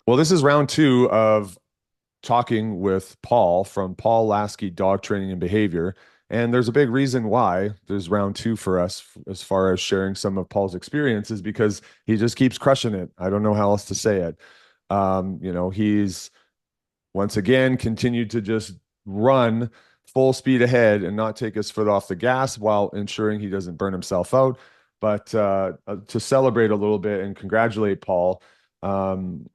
Well, this is round two of talking with Paul from Paul Lasky Dog Training and Behavior. And there's a big reason why there's round two for us as far as sharing some of Paul's experiences because he just keeps crushing it. I don't know how else to say it. He's once again continued to just run full speed ahead and not take his foot off the gas while ensuring he doesn't burn himself out. But to celebrate a little bit and congratulate Paul,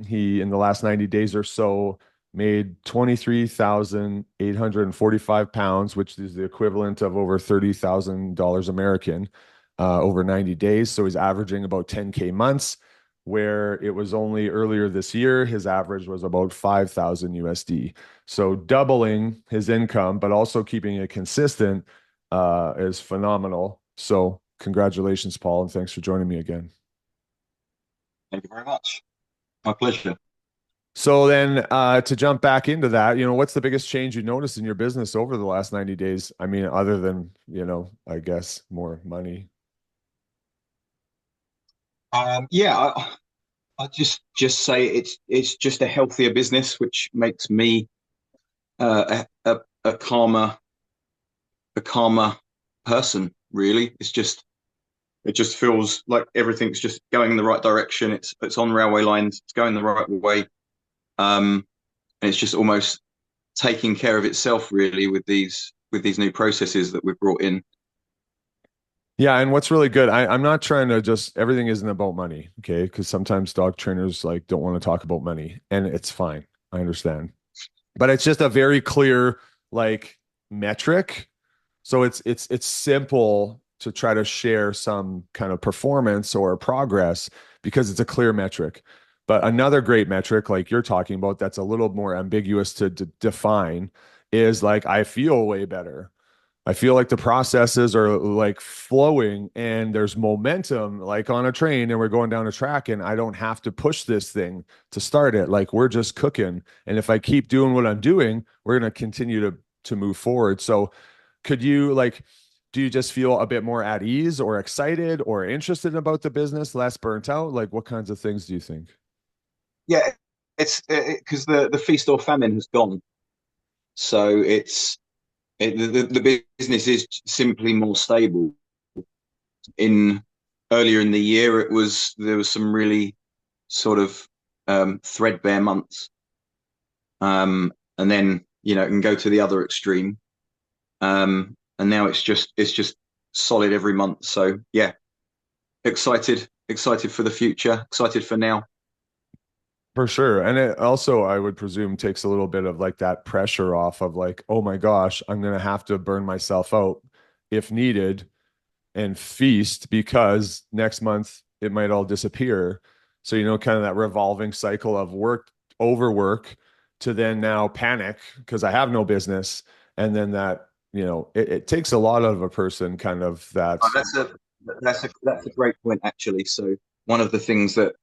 he in the last 90 days or so made 23,845 pounds, which is the equivalent of over $30,000 American over 90 days. So he's averaging about 10K months where it was only earlier this year, his average was about 5,000 USD. So doubling his income, but also keeping it consistent is phenomenal. So congratulations, Paul, and thanks for joining me again. Thank you very much. My pleasure. So then to jump back into that, what's the biggest change you noticed in your business over the last 90 days? I mean, other than, I guess more money. Yeah, I just say it's just a healthier business, which makes me a calmer person. Really, it just feels like everything's just going in the right direction. It's on railway lines. It's going the right way. And it's just almost taking care of itself really with these new processes that we've brought in. Yeah, and what's really good, I'm not trying to just everything isn't about money, okay? Because sometimes dog trainers like don't want to talk about money, and it's fine. I understand. But it's just a very clear like metric. So it's simple to try to share some kind of performance or progress because it's a clear metric. But another great metric, like you're talking about, that's a little more ambiguous to define is like I feel way better. I feel like the processes are like flowing and there's momentum like on a train and we're going down a track and I don't have to push this thing to start it. Like we're just cooking. And if I keep doing what I'm doing, we're going to continue to move forward. So could you like do you just feel a bit more at ease or excited or interested about the business, less burnt out? Like what kinds of things do you think? Yeah, it's because the feast or famine has gone, so the business is simply more stable. In Earlier in the year, there was some really sort of threadbare months, and then it can go to the other extreme, and now it's just solid every month. So yeah, excited for the future, excited for now. For sure. And it also, I would presume, takes a little bit of like that pressure off of like, oh my gosh, I'm going to have to burn myself out if needed and feast because next month it might all disappear. So, kind of that revolving cycle of work, overwork to then now panic because I have no business. And then that, it takes a lot of a person kind of Oh, that. that's a great point actually. So one of the things that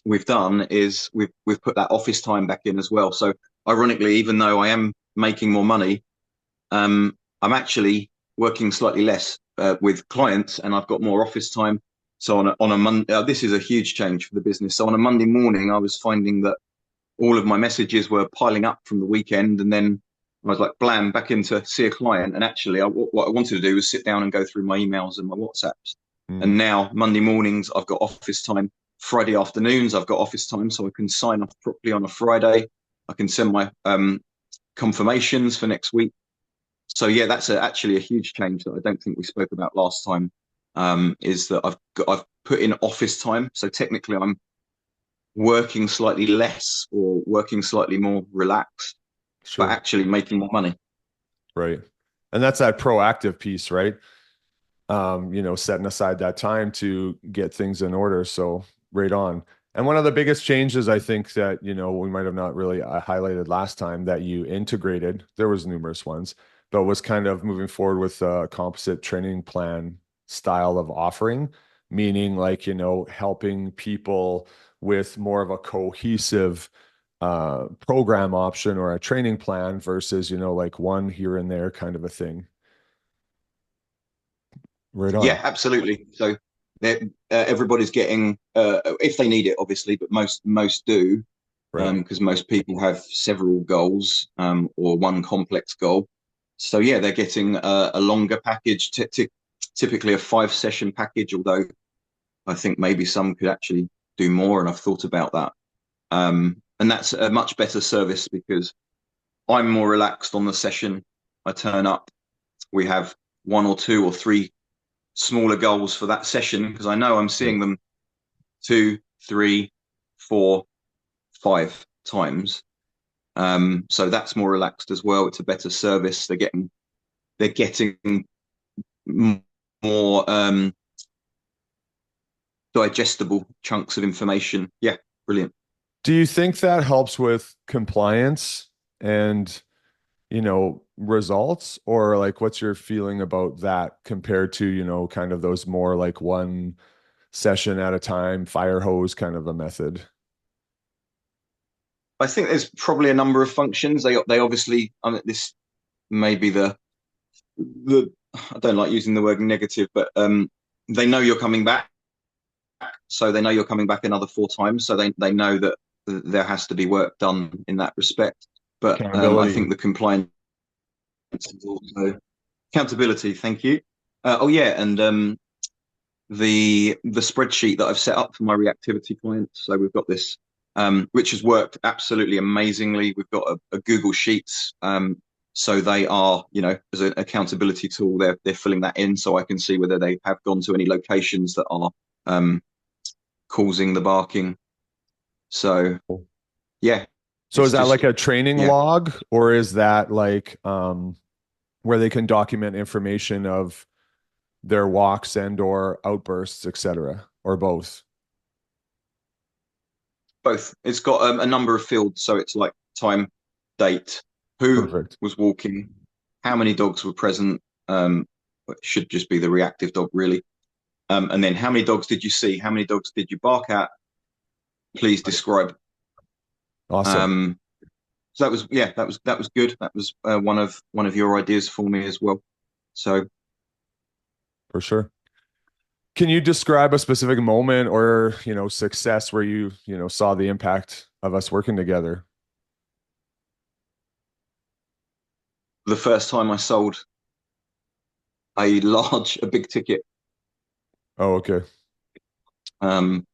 we've done is we've put that office time back in as well. So ironically, even though I am making more money, I'm actually working slightly less with clients, and I've got more office time. So on a Monday, this is a huge change for the business. So on a Monday morning, I was finding that all of my messages were piling up from the weekend, and then I was like, blam, back in to see a client. And actually, what I wanted to do was sit down and go through my emails and my WhatsApps. Mm, And now Monday mornings, I've got office time. Friday afternoons, I've got office time, so I can sign off properly on a Friday. I can send my confirmations for next week. So yeah, that's actually a huge change that I don't think we spoke about last time. Is that I've put in office time, so technically I'm working slightly less or working slightly more relaxed, but sure. actually making more money. Right. And that's that proactive piece, right? Setting aside that time to get things in order. So right on. And one of the biggest changes I think that, we might have not really highlighted last time that you integrated, there was numerous ones, but was kind of moving forward with a composite training plan style of offering, meaning like, helping people with more of a cohesive program option or a training plan versus, like one here and there kind of a thing. Right Yeah, on. absolutely. So everybody's getting, if they need it, obviously, but most do. Right. because most people have several goals or one complex goal. So yeah, they're getting a longer package, typically a 5 session package, although I think maybe some could actually do more, and I've thought about that. And that's a much better service because I'm more relaxed on the session. I turn up, we have 1 or 2 or 3 smaller goals for that session because I know I'm Right. seeing them 2, 3, 4, 5 times. So that's more relaxed as well. It's a better service. They're getting more digestible chunks of information. Yeah, brilliant. Do you think that helps with compliance and, results? Or like, what's your feeling about that compared to, kind of those more like one session at a time, fire hose kind of a method? I think there's probably a number of functions. They obviously, this may be the I don't like using the word negative, but they know you're coming back, so they know you're coming back another 4 times, so they know that there has to be work done in that respect. But I Accountability. think the compliance is also accountability. Thank you. Oh yeah, and the spreadsheet that I've set up for my reactivity clients. So we've got this, which has worked absolutely amazingly. We've got a Google Sheets. So they are, as an accountability tool, they're filling that in, so I can see whether they have gone to any locations that are um, causing the barking. So yeah, So is it's that just like a training yeah, log, or is that like where they can document information of their walks and or outbursts, etc., or both? both. It's got a number of fields, so it's like time, date, who Perfect. was walking, how many dogs were present. It should just be the reactive dog, really. And then how many dogs did you see? How many dogs did you bark at? Please Right. describe. Awesome. Um, so that was good. That was one of your ideas for me as well. So For sure. Can you describe a specific moment or, success where you saw the impact of us working together? the first time I sold a big ticket, Oh, okay. um,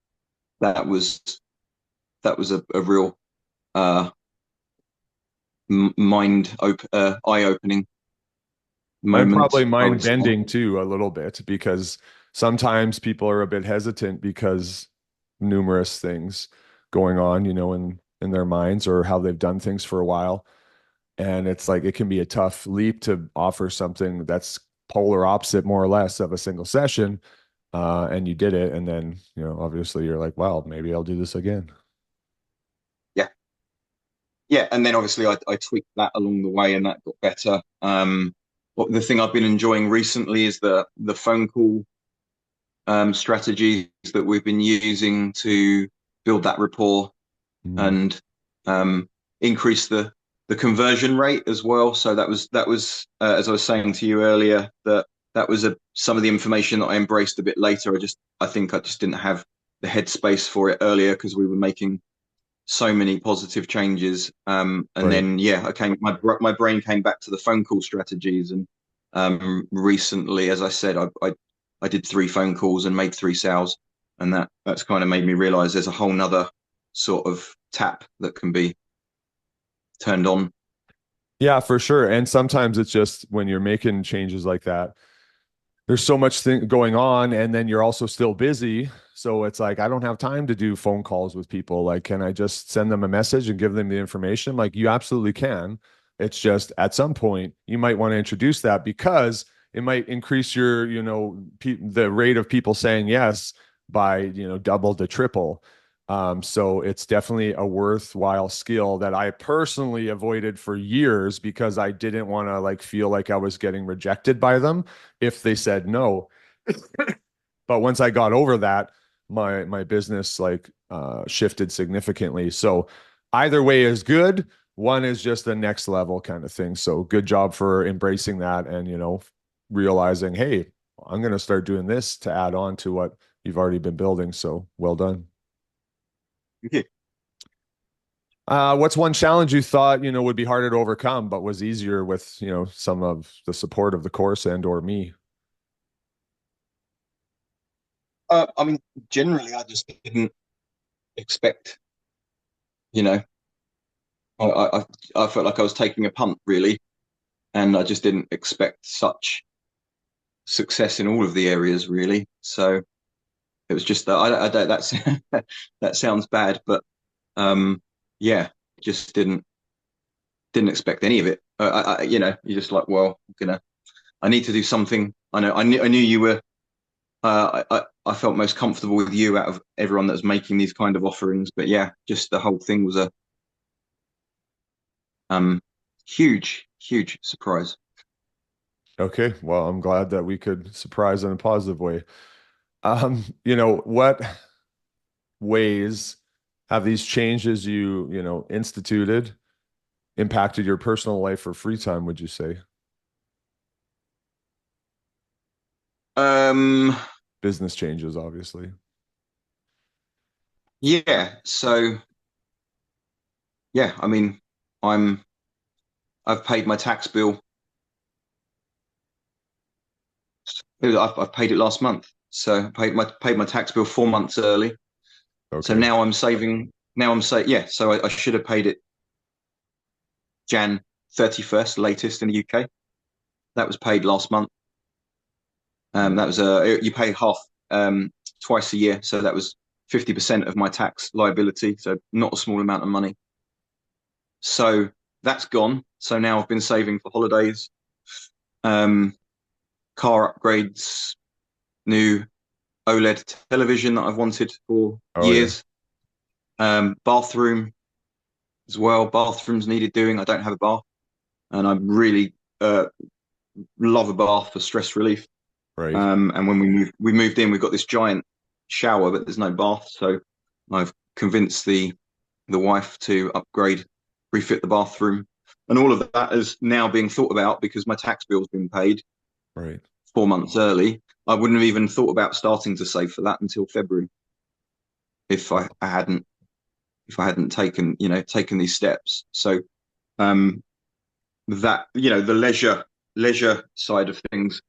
that was a real uh, eye opening And probably moment, I mind would say. bending too, a little bit, because sometimes people are a bit hesitant because numerous things going on, in their minds or how they've done things for a while. And it's like it can be a tough leap to offer something that's polar opposite, more or less, of a single session. And you did it. And then, obviously you're like, wow, maybe I'll do this again. Yeah, yeah, and then obviously I tweaked that along the way, and that got better. What the thing I've been enjoying recently is the phone call strategies that we've been using to build that rapport Mm. and um, increase the conversion rate as well. So that was as I was saying to you earlier, that was some of the information that I embraced a bit later. I think I just didn't have the headspace for it earlier because we were making so many positive changes. And Right. then yeah, my brain came back to the phone call strategies, and recently, as I said, I did 3 phone calls and made 3 sales, and that's kind of made me realize there's a whole nother sort of tap that can be turned on. Yeah, for sure. And sometimes it's just when you're making changes like that, there's so much thing going on, and then you're also still busy. So it's like, I don't have time to do phone calls with people. Like, can I just send them a message and give them the information? Like, you absolutely can. It's just at some point you might want to introduce that because it might increase your, the rate of people saying yes by, double to triple. So it's definitely a worthwhile skill that I personally avoided for years because I didn't want to like feel like I was getting rejected by them if they said no. But once I got over that, my business like shifted significantly. So either way is good. One is just the next level kind of thing. So good job for embracing that and realizing, hey, I'm going to start doing this to add on to what you've already been building. So well done. Okay. What's one challenge you thought, would be harder to overcome, but was easier with, some of the support of the course and or me? I mean, generally, I just didn't expect, you know, I, I I felt like I was taking a punt really, and I just didn't expect such success in all of the areas really. So it was just that I don't that's that sounds bad, but um, yeah, just didn't expect any of it. You're just like, well, I need to do something. I knew you were. I felt most comfortable with you out of everyone that was making these kind of offerings. But yeah, just the whole thing was a um huge surprise. Okay, well, I'm glad that we could surprise in a positive way. What ways have these changes instituted impacted your personal life or free time, would you say? Um, Business changes, obviously. yeah. So yeah, I mean, I'm I've paid my tax bill. I've paid it last month. So I paid my tax bill 4 months early. So Okay, now I'm saving. Now I'm saying, yeah. So I should have paid it Jan 31st latest in the UK. That was paid last month. That was you pay half twice a year, so that was 50% of my tax liability. So not a small amount of money. So that's gone. So now I've been saving for holidays, um, car upgrades, new OLED television that I've wanted for oh yeah, years, bathroom as well. Bathrooms needed doing. I don't have a bath, and I really love a bath for stress relief. right, And when we moved in, we've got this giant shower, but there's no bath. So I've convinced the wife to upgrade, refit the bathroom, and all of that is now being thought about because my tax bill's been paid right. 4 months early. I wouldn't have even thought about starting to save for that until February if I hadn't taken these steps. So um, that the leisure side of things,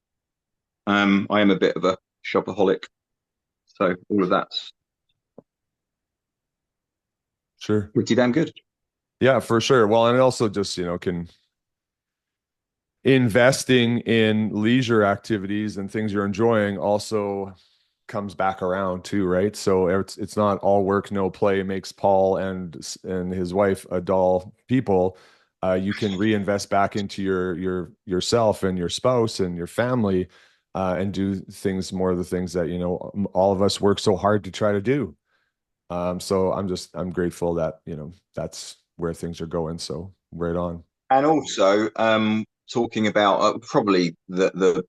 I am a bit of a shopaholic. So all of that's Sure. pretty damn good. Yeah, for sure. Well, and it also just, can investing in leisure activities and things you're enjoying also comes back around too, right? So it's not all work, no play makes Paul and his wife a dull people. You can reinvest back into yourself and your spouse and your family, and do things more of the things that all of us work so hard to try to do. So I'm grateful that that's where things are going. So right on. And also, talking about probably the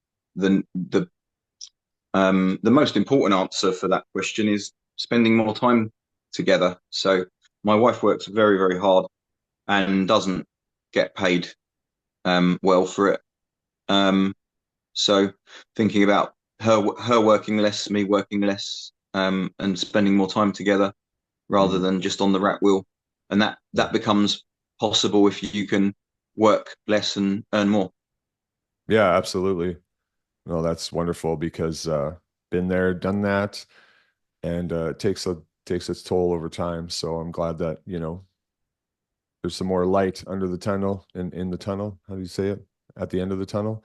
most important answer for that question is spending more time together. So my wife works very hard and doesn't get paid well for it. Um, so thinking about her working less, me working less, and spending more time together rather Mhm. than just on the rat wheel, and that Yeah. becomes possible if you can work less and earn more. Yeah, absolutely. No, that's wonderful because been there, done that, and it takes its toll over time. So I'm glad that, there's some more light under the tunnel in the tunnel. How do you say it? At the end of the tunnel.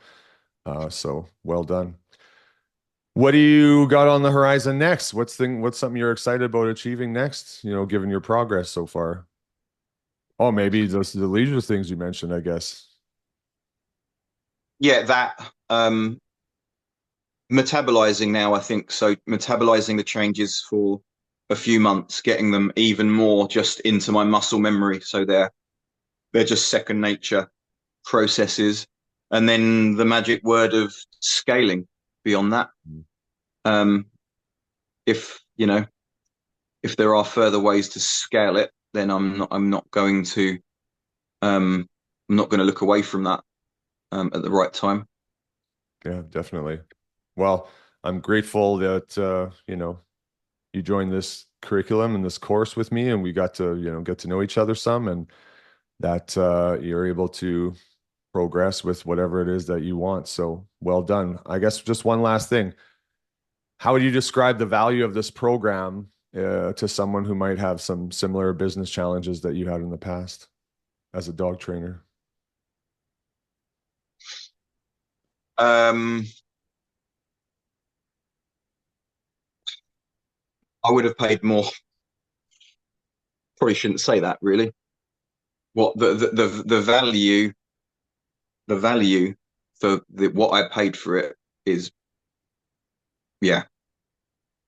So well done. What do you got on the horizon next? What's something you're excited about achieving next, given your progress so far? Oh, maybe the leisure things you mentioned, I guess. Yeah, that metabolizing now, I think so. Metabolizing the changes for a few months, getting them even more just into my muscle memory, so they're just second nature processes, and then the magic word of scaling beyond that. Mm. Um, if if there are further ways to scale it, then I'm not going to um, I'm not going to look away from that at the right time. Yeah, definitely. Well, I'm grateful that, you joined this curriculum and this course with me, and we got to, get to know each other some, and that you're able to progress with whatever it is that you want. So well done. I guess just one last thing. How would you describe the value of this program to someone who might have some similar business challenges that you had in the past as a dog trainer? Um, I would have paid more. Probably shouldn't say that really. What the value for what I paid for it is, yeah,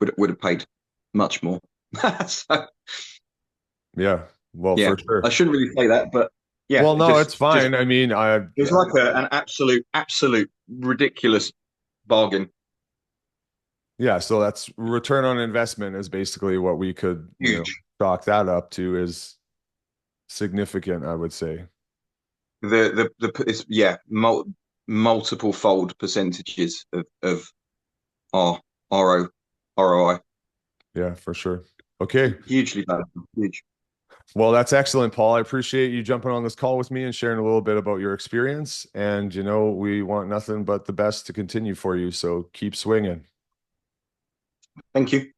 would have paid much more. So Yeah, well, yeah, for I sure. shouldn't really say that, but yeah, Well, no, it's just fine. I mean, it was like an absolute ridiculous bargain. yeah, so that's return on investment is basically what we could, Huge. chalk that up to is significant, I would say. The it's, yeah, multiple fold percentages of R ROI. Yeah, for sure. Okay. Hugely valuable. Huge. Well, that's excellent, Paul. I appreciate you jumping on this call with me and sharing a little bit about your experience. And, we want nothing but the best to continue for you. So keep swinging. Thank you.